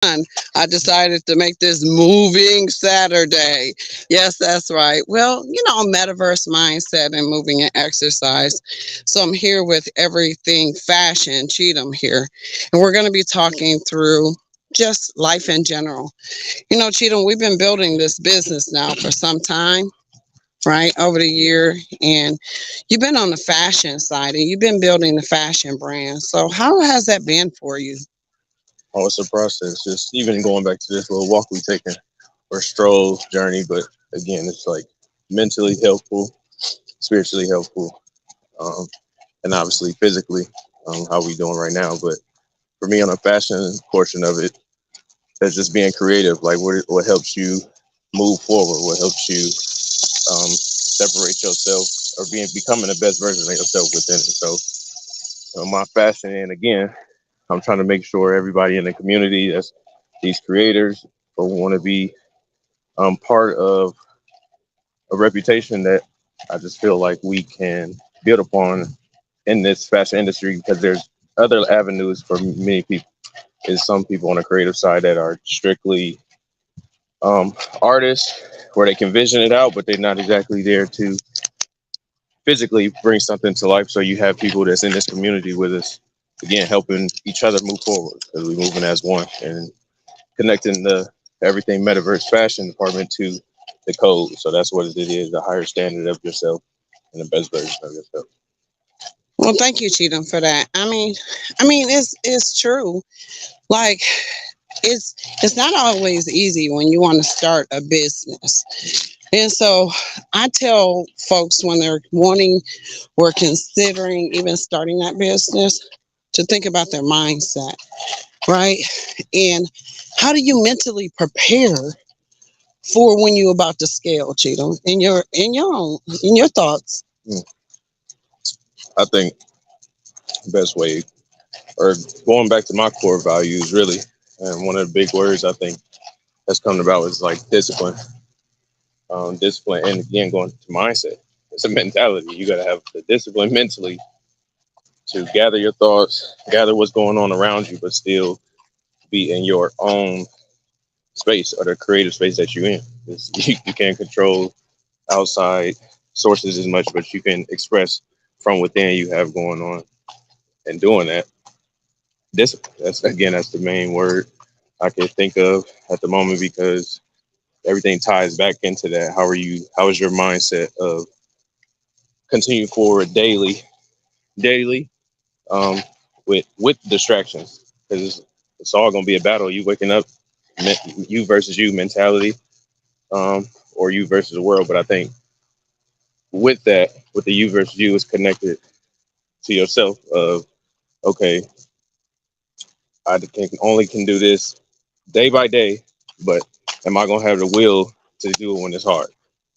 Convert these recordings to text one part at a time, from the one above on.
I decided to make this moving Saturday. Yes, that's right. Well, metaverse mindset and moving and exercise. So I'm here with everything fashion. Cheatham here. And we're going to be talking through just life in general. Cheatham, we've been building this business now for some time, right, over the year. And you've been on the fashion side and you've been building the fashion brand. So how has that been for you? Oh, it's a process. Just even going back to this little walk we taken or stroll journey, but again, it's like mentally helpful, spiritually helpful, um, and obviously physically, how we doing right now. But for me, on the fashion portion of it, that's just being creative. Like what helps you move forward, what helps you separate yourself or becoming the best version of yourself within it. So my fashion, and again, I'm trying to make sure everybody in the community, that's these creators, or want to be part of a reputation that I just feel like we can build upon in this fashion industry, because there's other avenues for many people. There's some people on the creative side that are strictly artists, where they can vision it out, but they're not exactly there to physically bring something to life. So you have people that's in this community with us, again, helping each other move forward, because we're moving as one and connecting the everything metaverse fashion department to the code. So that's what it is, the higher standard of yourself and the best version of yourself. Well, thank you, Cheatham, for that. It's true. Like it's not always easy when you want to start a business. And so I tell folks when they're wanting or considering even starting that business to think about their mindset, right? And how do you mentally prepare for when you're about to scale, Cheatham, in your thoughts? I think the best way, or going back to my core values, really, and one of the big words I think that's coming about is like discipline. Discipline, and again, going to mindset. It's a mentality. You got to have the discipline mentally to gather your thoughts, gather what's going on around you, but still be in your own space, or the creative space that you're in. You can't control outside sources as much, but you can express from within you have going on, and doing that. Discipline. That's the main word I can think of at the moment, because everything ties back into that. How is your mindset of continue forward daily, um, with distractions, because it's all gonna be a battle. You waking up, you versus you mentality, or you versus the world. But I think with the you versus you is connected to yourself. Of okay, I can do this day by day, but am I gonna have the will to do it when it's hard?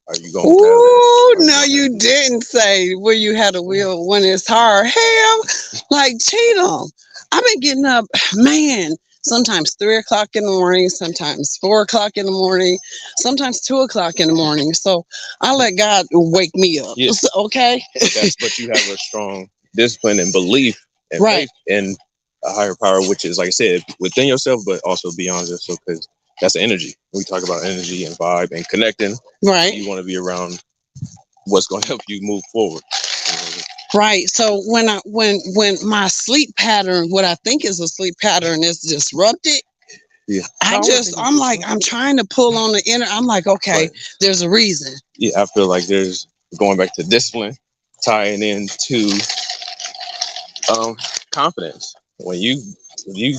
Are you gonna have Ooh, that? no, you didn't say where you had a wheel when it's hard. Hell, like Cheatham. I've been getting up, man, sometimes 3 o'clock in the morning, sometimes 4 o'clock in the morning, sometimes 2 o'clock in the morning. So I let God wake me up. Yeah. Okay. But you have a strong discipline and belief and Right. faith in a higher power, which is, like I said, within yourself, but also beyond yourself, because that's energy. We talk about energy and vibe and connecting. Right. You want to be around what's going to help you move forward. Right. So when my sleep pattern, what I think is a sleep pattern, is disrupted, Yeah. I'm trying to pull on the inner. I'm like, okay, right. There's a reason. Yeah, I feel like there's going back to discipline, tying into confidence. When you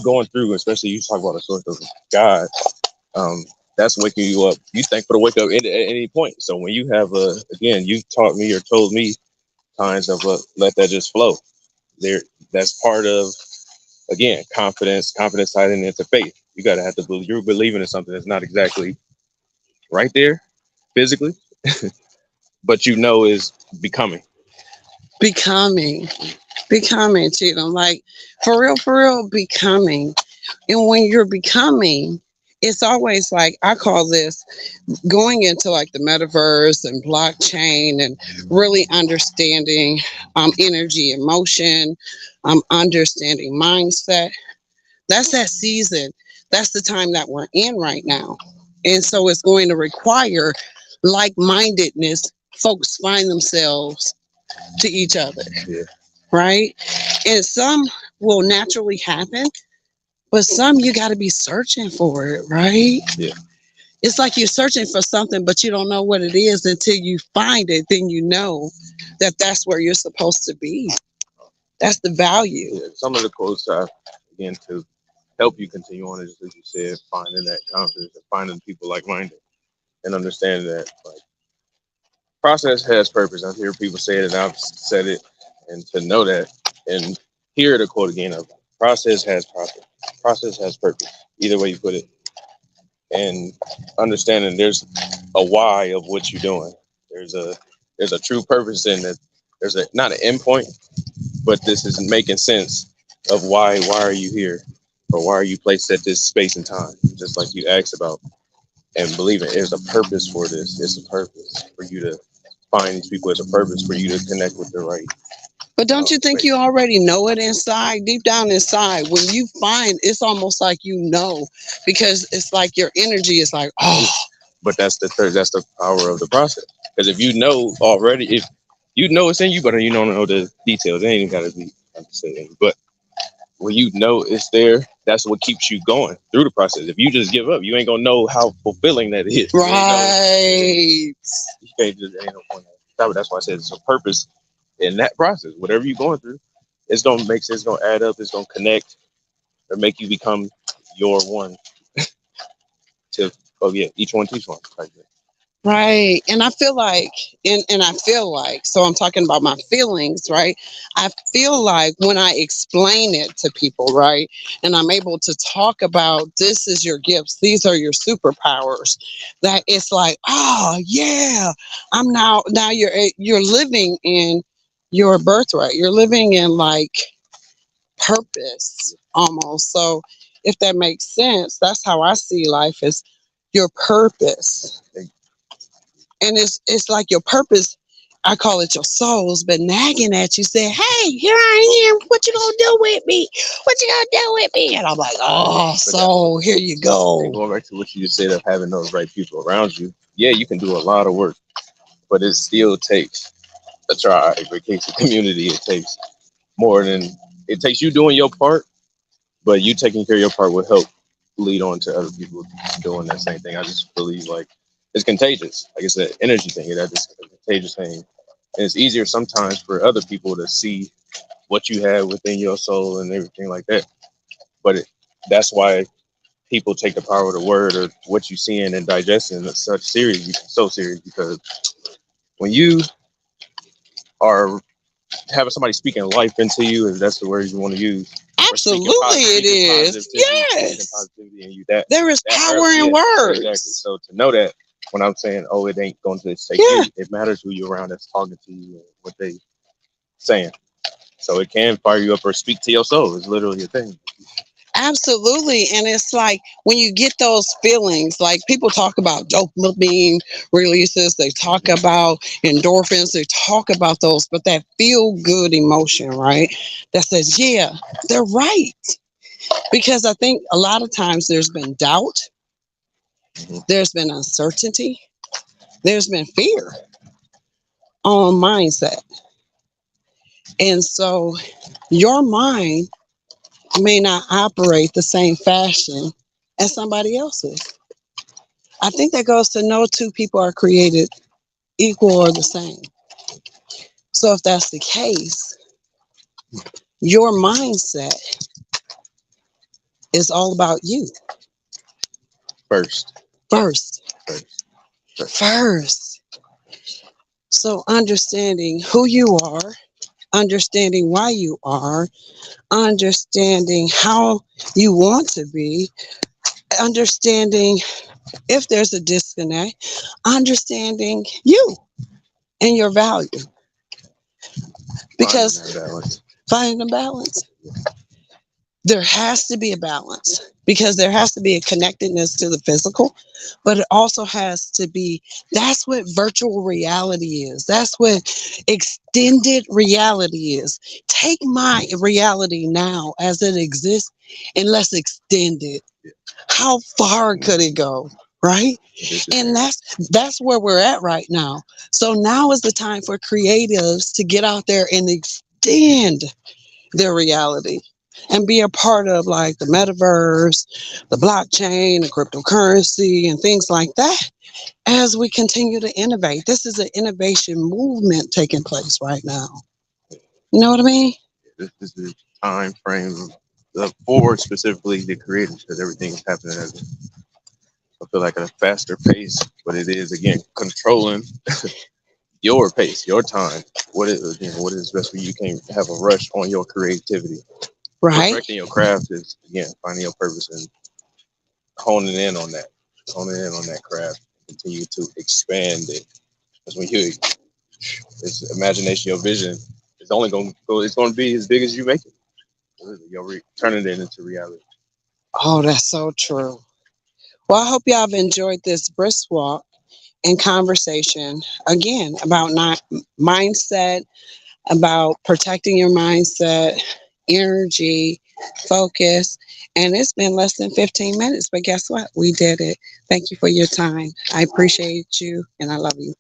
going through, especially you talk about a source of God, that's waking you up. You thankful to wake up at any point. So when you have again, you taught me or told me times of let that just flow. There, that's part of, again, confidence tied into faith. You gotta have to believe. You're believing in something that's not exactly right there physically, but is becoming. Becoming, Cheatham. Like for real, becoming. And when you're becoming, it's always like, I call this going into like the metaverse and blockchain and really understanding energy and motion, understanding mindset. That's that season That's the time that we're in right now. And so it's going to require like-mindedness. Folks find themselves to each other, Yeah. right? And some will naturally happen, but some you got to be searching for it, right? Yeah. It's like you're searching for something, but you don't know what it is until you find it. Then you know that that's where you're supposed to be. That's the value. Yeah. Some of the quotes are, again, to help you continue on, is, as you said, finding that confidence and finding people like-minded and understanding that, like, process has purpose. I hear people say it, and I've said it, and to know that, and hear the quote again of process has profit. Process has purpose. Either way you put it, and understanding there's a why of what you're doing. There's a true purpose in that. There's a not an end point, but this is making sense of why are you here, or why are you placed at this space and time, just like you asked about, and believing there's a purpose for this. It's a purpose for you to find these people. It's a purpose for you to connect with the right. But don't you think space. you already know it inside, deep down inside? When you find, it's almost like you know, because it's like your energy is like, oh. But that's the power of the process. Because if you know already, if you know it's in you, but you don't know the details, it ain't even gotta be, I'm just saying. But when you know it's there, that's what keeps you going through the process. If you just give up, you ain't gonna know how fulfilling that is. Right. You can't just, ain't no point. That's why I said it's a purpose in that process. Whatever you're going through, it's gonna make sense, it's gonna add up, it's gonna connect, or make you become your one. To each one teach one. Like that. Right. And I feel like, and I feel like, so I'm talking about my feelings, right? I feel like when I explain it to people, right, and I'm able to talk about this is your gifts, these are your superpowers, that it's like, oh yeah, I'm now you're living in your birthright. You're living in like purpose almost. So if that makes sense, that's how I see life, is your purpose. And it's like your purpose, I call it your soul's been nagging at you, saying, hey, here I am. What you gonna do with me? What you gonna do with me? And I'm like, oh, so here you go. Going back to what you just said of having those right people around you, yeah, you can do a lot of work, but it still takes a tribe, it takes a community, it takes more than, it takes you doing your part, but you taking care of your part will help lead on to other people doing that same thing. I just believe like it's contagious. Like it's an energy thing. It's a contagious thing. And it's easier sometimes for other people to see what you have within your soul and everything like that. But that's why people take the power of the word or what you seeing and digesting such serious, so serious, because when you are having somebody speaking life into you, if that's the word you want to use. Absolutely, it is. Yes. And there is power in words. Exactly. So to know that when I'm saying, oh, it ain't going to take you, it matters who you're around that's talking to you and what they saying. So it can fire you up or speak to your soul. It's literally a thing. Absolutely. And it's like when you get those feelings, like people talk about dopamine releases, they talk about endorphins, they talk about those, but that feel good emotion, right? That says, yeah, they're right. Because I think a lot of times there's been doubt, there's been uncertainty, there's been fear on mindset. And so your mind may not operate the same fashion as somebody else's. I think that goes to no two people are created equal or the same. So if that's the case, your mindset is all about you. First. So understanding who you are, understanding why you are, understanding how you want to be, understanding if there's a disconnect, understanding you and your value. Because finding the balance. There has to be a balance because there has to be a connectedness to the physical, but it also has to be, that's what virtual reality is. That's what extended reality is. Take my reality now as it exists and let's extend it How far could it go? Right? And that's where we're at right now. So now is the time for creatives to get out there and extend their reality and be a part of like the metaverse, the blockchain, the cryptocurrency, and things like that as we continue to innovate. This is an innovation movement taking place right now. You know what I mean? This is the time frame for specifically the creators, because everything is happening at I feel like at a faster pace, but it is again controlling your pace, your time. What is best for you? You can't have a rush on your creativity. Right. Perfecting your craft is again finding your purpose and honing in on that craft. Continue to expand it. Because when you it's imagination, your vision is only going to go. It's going to be as big as you make it. You're turning it into reality. Oh, that's so true. Well, I hope y'all have enjoyed this brisk walk and conversation again about mindset, about protecting your mindset, energy, focus. And it's been less than 15 minutes, but guess what? We did it. Thank you for your time. I appreciate you and I love you.